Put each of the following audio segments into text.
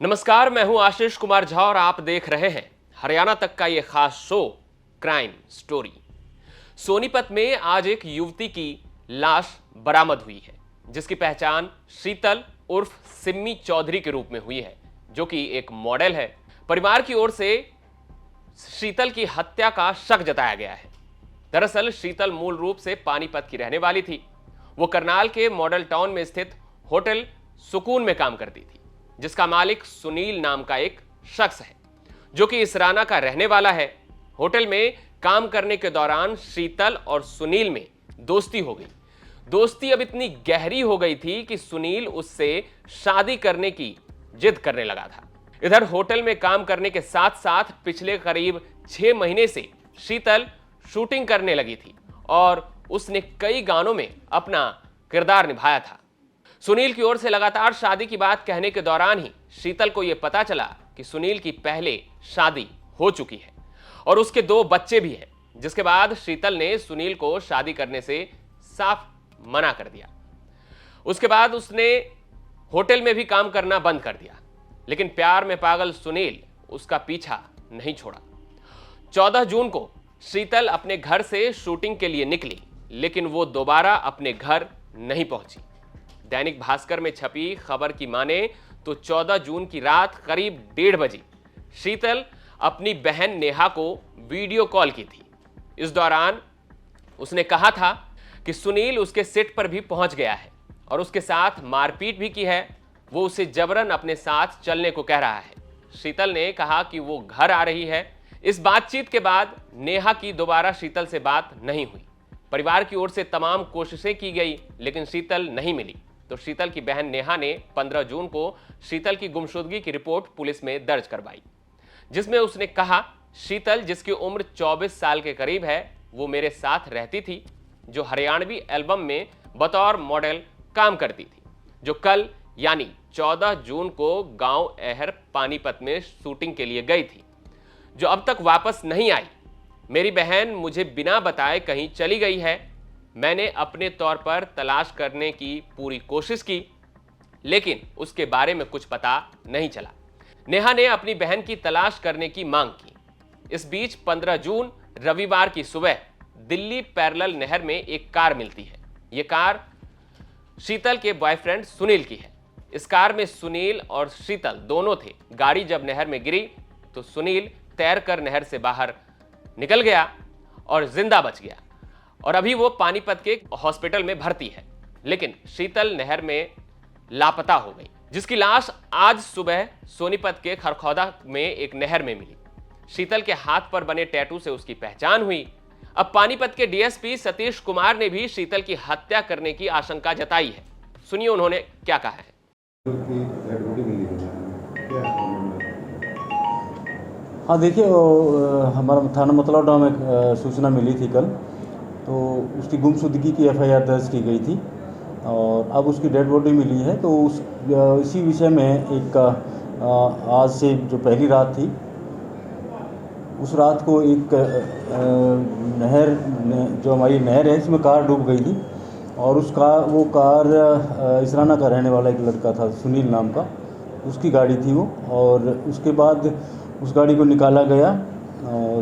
नमस्कार, मैं हूं आशीष कुमार झा और आप देख रहे हैं हरियाणा तक का ये खास शो क्राइम स्टोरी। सोनीपत में आज एक युवती की लाश बरामद हुई है, जिसकी पहचान शीतल उर्फ सिम्मी चौधरी के रूप में हुई है, जो कि एक मॉडल है। परिवार की ओर से शीतल की हत्या का शक जताया गया है। दरअसल शीतल मूल रूप से पानीपत की रहने वाली थी। वो करनाल के मॉडल टाउन में स्थित होटल सुकून में काम करती थी, जिसका मालिक सुनील नाम का एक शख्स है, जो कि इसराना का रहने वाला है। होटल में काम करने के दौरान शीतल और सुनील में दोस्ती हो गई। दोस्ती अब इतनी गहरी हो गई थी कि सुनील उससे शादी करने की जिद करने लगा था। इधर होटल में काम करने के साथ साथ पिछले करीब 6 महीने से शीतल शूटिंग करने लगी थी और उसने कई गानों में अपना किरदार निभाया था। सुनील की ओर से लगातार शादी की बात कहने के दौरान ही शीतल को यह पता चला कि सुनील की पहले शादी हो चुकी है और उसके 2 बच्चे भी हैं, जिसके बाद शीतल ने सुनील को शादी करने से साफ मना कर दिया। उसके बाद उसने होटल में भी काम करना बंद कर दिया, लेकिन प्यार में पागल सुनील उसका पीछा नहीं छोड़ा। 14 जून को शीतल अपने घर से शूटिंग के लिए निकली, लेकिन वो दोबारा अपने घर नहीं पहुंची। दैनिक भास्कर में छपी खबर की माने तो 14 जून की रात करीब 1:30 बजे शीतल अपनी बहन नेहा को वीडियो कॉल की थी। इस दौरान उसने कहा था कि सुनील उसके सेट पर भी पहुंच गया है और उसके साथ मारपीट भी की है। वो उसे जबरन अपने साथ चलने को कह रहा है। शीतल ने कहा कि वो घर आ रही है। इस बातचीत के बाद नेहा की दोबारा शीतल से बात नहीं हुई। परिवार की ओर से तमाम कोशिशें की गई, लेकिन शीतल नहीं मिली। तो शीतल की बहन नेहा ने 15 जून को शीतल की गुमशुदगी की रिपोर्ट पुलिस में दर्ज करवाई, जिसमें उसने कहा, शीतल जिसकी उम्र 24 साल के करीब है, वो मेरे साथ रहती थी, जो हरियाणवी एल्बम में बतौर मॉडल काम करती थी, जो कल यानी 14 जून को गांव अहर पानीपत में शूटिंग के लिए गई थी, जो अब तक वापस नहीं आई। मेरी बहन मुझे बिना बताए कहीं चली गई है। मैंने अपने तौर पर तलाश करने की पूरी कोशिश की, लेकिन उसके बारे में कुछ पता नहीं चला। नेहा ने अपनी बहन की तलाश करने की मांग की। इस बीच 15 जून रविवार की सुबह दिल्ली पैरेलल नहर में एक कार मिलती है। यह कार शीतल के बॉयफ्रेंड सुनील की है। इस कार में सुनील और शीतल दोनों थे। गाड़ी जब नहर में गिरी तो सुनील तैरकर नहर से बाहर निकल गया और जिंदा बच गया और अभी वो पानीपत के हॉस्पिटल में भर्ती है। लेकिन शीतल नहर में लापता हो गई, जिसकी लाश आज सुबह सोनीपत के खरखौदा में एक नहर में मिली। शीतल के हाथ पर बने टैटू से उसकी पहचान हुई। अब पानीपत के डीएसपी सतीश कुमार ने भी शीतल की हत्या करने की आशंका जताई है। सुनिए उन्होंने क्या कहा है। हाँ देखिए, हमारा थाना मतलौडा में सूचना मिली थी कल, तो उसकी गुमशुदगी की एफआईआर दर्ज की गई थी और अब उसकी डेड बॉडी मिली है। तो इसी विषय में एक आज से जो पहली रात थी, उस रात को एक नहर जो हमारी नहर है, इसमें कार डूब गई थी और वो कार इसराना का रहने वाला एक लड़का था, सुनील नाम का, उसकी गाड़ी थी वो। और उसके बाद उस गाड़ी को निकाला गया।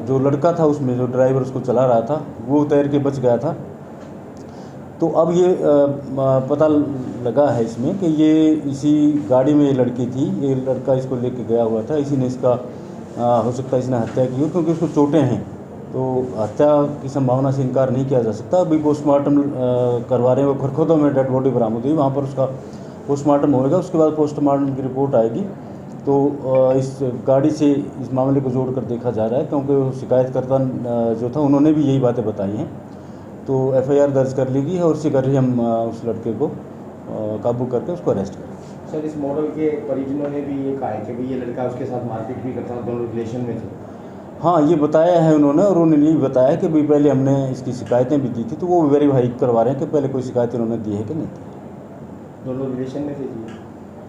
जो लड़का था उसमें, जो ड्राइवर उसको चला रहा था, वो तैर के बच गया था। तो अब ये पता लगा है इसमें कि ये इसी गाड़ी में ये लड़की थी, ये लड़का इसको लेके गया हुआ था। इसी ने इसका हो सकता है इसने हत्या की हो, क्योंकि उसको चोटें हैं, तो हत्या की संभावना से इनकार नहीं किया जा सकता। अभी पोस्टमार्टम करवा रहे हैं, वो खरखौदा में डेड बॉडी बरामद हुई, वहाँ पर उसका पोस्टमार्टम होगा। उसके बाद पोस्टमार्टम की रिपोर्ट आएगी। तो इस गाड़ी से इस मामले को जोड़कर देखा जा रहा है, क्योंकि शिकायतकर्ता जो था, उन्होंने भी यही बातें बताई हैं। तो एफआईआर दर्ज कर ली गई है और इसी कर हम उस लड़के को काबू करके उसको अरेस्ट करें। सर, इस मॉडल के परिजनों ने भी ये कहा है कि भाई ये लड़का उसके साथ मारपीट भी करता था, दोनों रिलेशन में थे। हाँ, ये बताया है उन्होंने, और उन्होंने ये बताया कि भाई पहले हमने इसकी शिकायतें भी दी थी, तो वो वेरीफाई करवा रहे हैं कि पहले कोई शिकायत इन्होंने दी है कि नहीं दी। दोनों रिलेशन में थे जी?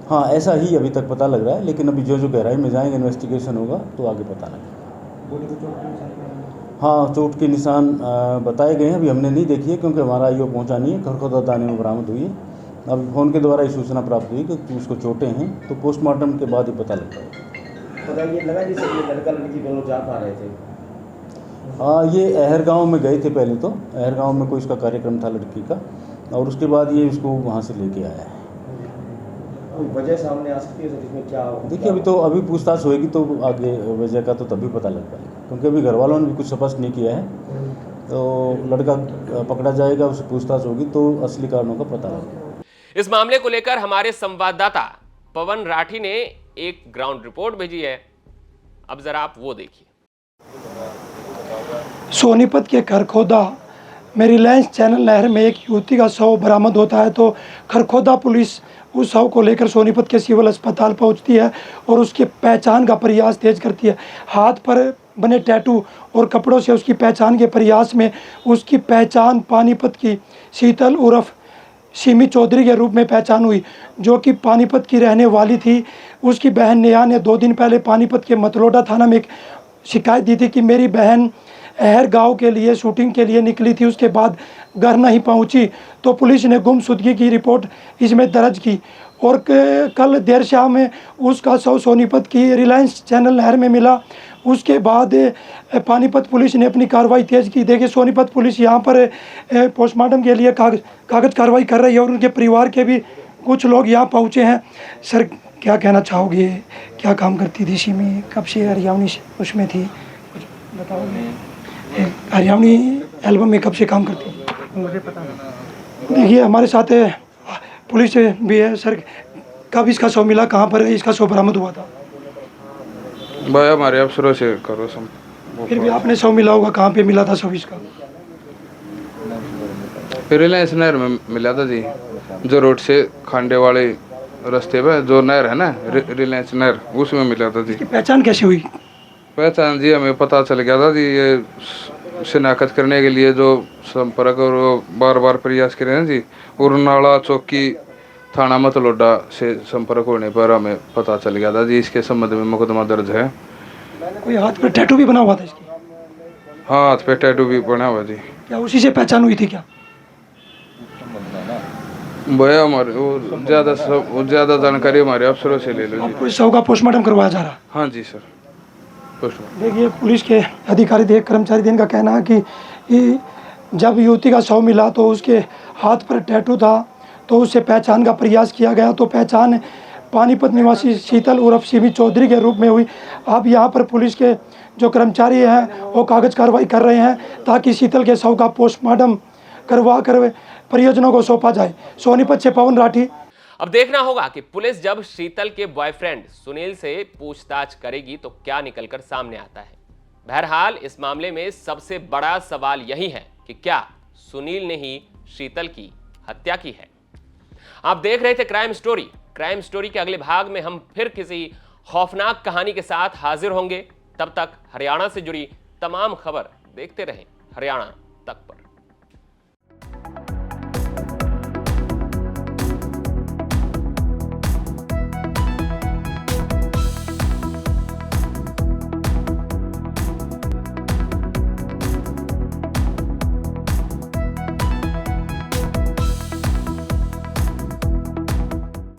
हाँ, ऐसा ही अभी तक पता लग रहा है, लेकिन अभी जो गहराई में जाएंगे, इन्वेस्टिगेशन होगा तो आगे पता लगेगा। बॉडी को चोट के निशान? हाँ, चोट के निशान बताए गए हैं, अभी हमने नहीं देखी है, क्योंकि हमारा आईओ पहुंचा नहीं है। खरखौदा थाने में बरामद हुई है, अब फ़ोन के द्वारा ये सूचना प्राप्त हुई कि उसको चोटें हैं, तो पोस्टमार्टम के बाद ही पता लग पाएगा। पता ये लगा जैसे ये लड़का लड़की दोनों जा पा रहे थे। हाँ, ये अहर गांव में गए थे पहले तो। अहर गांव में कोई इसका कार्यक्रम था लड़की का, और उसके बाद ये इसको वहाँ से लेके आया है। वजह सामने आ सकती है सर इसमें क्या? देखिए, अभी पूछताछ होएगी तो आगे वजह का तो तभी पता लग पाएगा, क्योंकि अभी घर वालों ने भी कुछ स्पष्ट नहीं किया है। तो लड़का पकड़ा जाएगा, उससे पूछताछ होगी तो असली कारणों का पता लगेगा। इस मामले को लेकर हमारे संवाददाता पवन राठी ने एक ग्राउंड रिपोर्ट भेजी है। अब जरा आप वो देखिए। सोनीपत के खरखोदा में रिलायंस चैनल नहर में एक युवती का शव बरामद होता है, तो खरखोदा पुलिस उस शव को लेकर सोनीपत के सिविल अस्पताल पहुंचती है और उसकी पहचान का प्रयास तेज करती है। हाथ पर बने टैटू और कपड़ों से उसकी पहचान के प्रयास में उसकी पहचान पानीपत की शीतल उर्फ सिमी चौधरी के रूप में पहचान हुई, जो कि पानीपत की रहने वाली थी। उसकी बहन नेहा ने 2 दिन पहले पानीपत के मतलोडा थाना में एक शिकायत दी थी कि मेरी बहन अहर गांव के लिए शूटिंग के लिए निकली थी, उसके बाद घर नहीं पहुंची। तो पुलिस ने गुमशुदगी की रिपोर्ट इसमें दर्ज की और कल देर शाम में उसका शव सोनीपत की रिलायंस चैनल नहर में मिला। उसके बाद पानीपत पुलिस ने अपनी कार्रवाई तेज की। देखिए, सोनीपत पुलिस यहाँ पर पोस्टमार्टम के लिए कागज कार्रवाई कर रही है और उनके परिवार के भी कुछ लोग यहाँ पहुँचे हैं। सर, क्या कहना चाहोगे? क्या काम करती थी सिमी? कब से हरियाणवी उसमें थी, कुछ बताओगे? हरियाणवी एल्बम में कब से काम करती है? मुझे पता नहीं। देखिए, हमारे साथ पुलिस भी है। सर, कब इसका शव मिला, कहाँ पर इसका शव बरामद हुआ था? भाई हमारे अफसरों से करो सम। फिर भी आपने शव मिला होगा, कहाँ पे मिला था शव इसका? रिलायंस नहर में मिला था जी, जो रोड से खांडे वाले रास्ते पे जो नहर है ना, रिलायंस नहर, उसमें मिला था जी। इसकी पहचान कैसे हुई? पहचान जी हमें पता चल गया था जी, ये शिनाख्त करने के लिए जो संपर्क और बार बार प्रयास करे हैं जी, उरनाला चौकी थाना मतलोडा से संपर्क होने पर हमें पता चल गया था जी इसके संबंध में मुकदमा दर्ज है। कोई हाथ पर टैटू भी बना हुआ था इसकी? हाँ, हाथ पे टैटू भी बना हुआ जी। क्या उसी से पहचान हुई थी क्या? भैया हमारे वो ज़्यादा जानकारी हमारे अफसरों से ले लो जी। कोई शव का पोस्टमार्टम करवाया जा रहा? हाँ जी सर, पोस्टमार्टम। देखिए, पुलिस के अधिकारी थे, कर्मचारी थे, इनका कहना है कि जब युवती का शव मिला तो उसके हाथ पर टैटू था, तो उससे पहचान का प्रयास किया गया। तो पहचान पानीपत निवासी शीतल उर्फ सिमी चौधरी के रूप में हुई। अब यहाँ पर पुलिस के जो कर्मचारी हैं वो कागज कार्रवाई कर रहे हैं ताकि शीतल के शव का पोस्टमार्टम करवा कर परियोजनों को सौंपा जाए। सोनीपत से पवन राठी। अब देखना होगा कि पुलिस जब शीतल के बॉयफ्रेंड सुनील से पूछताछ करेगी तो क्या निकलकर सामने आता है। बहरहाल इस मामले में सबसे बड़ा सवाल यही है कि क्या सुनील ने ही शीतल की हत्या की है। आप देख रहे थे क्राइम स्टोरी। क्राइम स्टोरी के अगले भाग में हम फिर किसी खौफनाक कहानी के साथ हाजिर होंगे। तब तक हरियाणा से जुड़ी तमाम खबर देखते रहें हरियाणा तक पर।